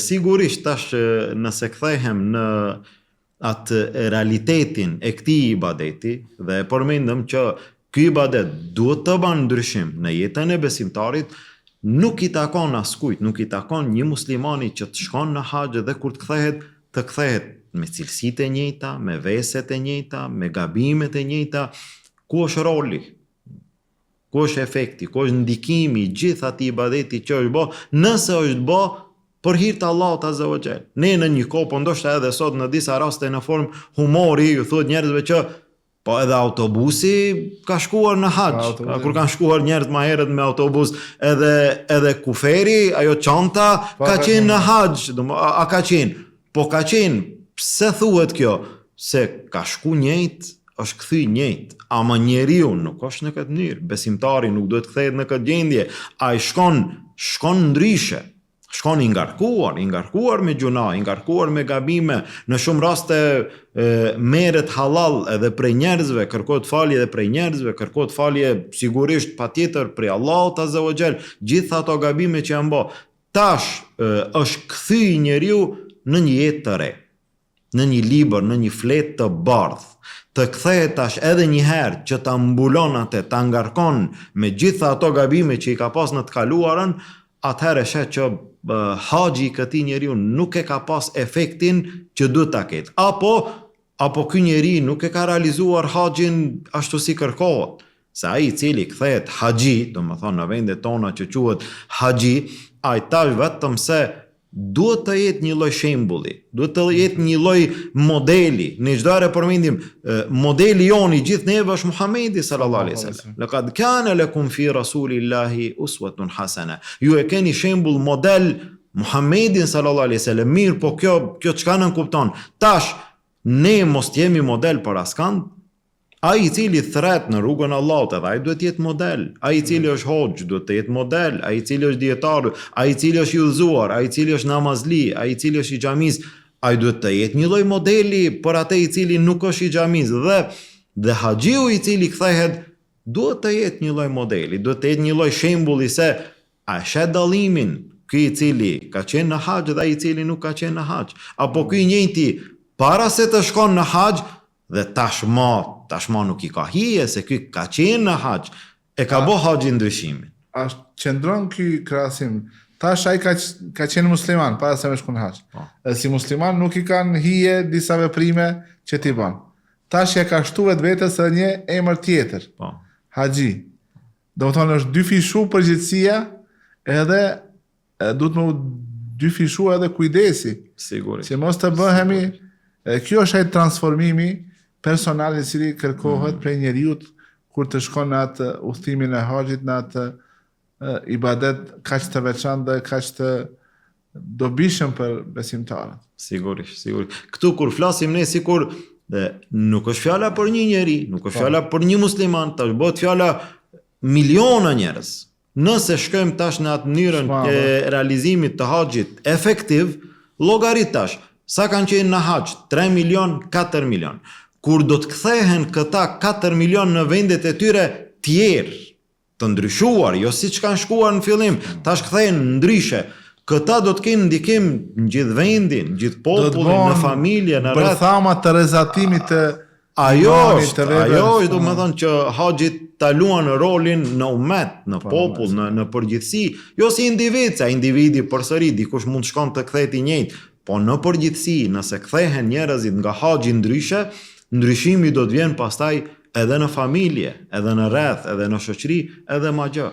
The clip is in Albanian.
Sigurisht tash nëse kthehem në atë realitetin e këtij ibadeti dhe e përmendëm që ky ibadet duhet të banë ndryshim në jetën e besimtarit, nuk i takon askujt, nuk i takon një muslimani që të shkon në haxh dhe kur të kthehet me cilësitë e njëjta, me veset e njëjta, me gabimet e njëjta. Ku është roli? Ku është efekti? Ku është ndikimi i gjithë atij ibadeti që është bë, nëse është bë për hir të Allahut Azza wa Jall. Ne në një kohë, po ndoshta edhe sot në disa raste në formë humori, ju thuhet njerëzve që po edhe autobusi ka shkuar në haxh. Kur kanë shkuar njerëz më herët me autobus, edhe kuferi, ajo çanta ka qenë në haxh, a ka qenë? Po ka qenë. Pse thuhet kjo? Se ka shku njëjtë, është kthy njëjtë. Ama njeriu nuk është në këtë mënyrë. Besimtari nuk duhet kthehet në këtë gjendje. Ai shkon ndryshe. Shkon i ngarkuar me gjuna, i ngarkuar me gabime, në shumë raste merret halal edhe prej njerëzve, kërkohet falje edhe prej njerëzve, kërkohet falje sigurisht patjetër prej Allahut Azza wa Jall, gjithë ato gabime që janë bë. Tash është kthy njeriu në një jetë të re, në një libër, në një fletë të bardhë, të kthehet tash edhe një herë që ta mbulon atë, ta ngarkon me gjitha ato gabime që i ka pas në të kaluarën, atëherë shet që haxhi i këtij njeriu nuk e ka pas efektin që duhet ta ketë. Apo ky njeri nuk e ka realizuar haxhin ashtu si kërkohet. Se ai i cili kthehet haxhi, domethënë në vendet tona që quhet haxhi, ai tash vetëm se duhet të jetë një lloj shembulli, duhet të jetë një lloj modeli. Ne çdo herë përmendim modeli jon i gjithë neve është Muhamedi sallallahu alaihi wasallam. Laqad kana lakum fi rasulillahi uswatun hasana. Ju e keni shembull model Muhamedin sallallahu alaihi wasallam. Mirë, po kjo çka nën kupton? Tash ne mos jemi model për askand. Ai i cili thret në rrugën e Allahut, edhe ai duhet të jetë model. Ai i cili është hoxh duhet të jetë model. Ai i cili është dietar, ai i cili është i udhëzuar, ai i cili është namazli, ai i cili është i xhamis, ai duhet të jetë një lloj modeli për atë i cili nuk është i xhamis. Dhe haxhiu i cili kthehet duhet të jetë një lloj modeli, duhet të jetë një lloj shembulli se a shet dallimin ky i cili ka qenë në haxh dhe ai i cili nuk ka qenë në haxh. Apo ky i njëjti para se të shkon në haxh dhe tashma nuk i ka hije se ky ka qenë në haxh, e ka bë haxhin ndryshimin. A qëndron ky krahasim? Tash ai ka qenë musliman para se me shku në haxh. Dhe si musliman nuk i kanë hije disa veprime që ti bën. Tash ja ka shtu vetes edhe një emër tjetër. Haxhi. Do të thonë është dyfishu përgjithësia edhe duhet më dyfishu edhe kujdesi. Sigurisht. Që mos të bëhemi, kjo është ai transformimi personal i cili kërkohet prej njeriut kur të shkon në atë udhëtimin e haxhit, në atë ibadet kaq të veçantë dhe kaq të dobishëm për besimtarët. Sigurisht. Këtu kur flasim ne sikur nuk është fjala për një njeri, nuk është fjala për një musliman, tash bëhet fjala miliona njerëz. Nëse shkojmë tash në atë mënyrën e realizimit të haxhit efektiv, llogarit tash, sa kanë qenë në haxh? 3 milion, 4 milion. Kur do të kthehen këta 4 milion në vendet e tyre tjerë, të ndryshuar, jo siç kanë shkuar në fillim, tash kthehen ndryshe. Këta do të kenë ndikim në gjithë vendin, në gjithë popullin, në familje, në rreth. Bërthama të rezatimit të ajo është, do të thonë që haxhi ta luan rolin në ummet, në popull, në përgjithësi, jo si individ, se individi përsëri dikush mund të shkon të kthehet i njëjtë, po në përgjithësi, nëse kthehen njerëzit nga haxhi ndryshe, ndryshimi do të vjen pastaj edhe në familje, edhe në rreth, edhe në shoqëri, edhe më gjë.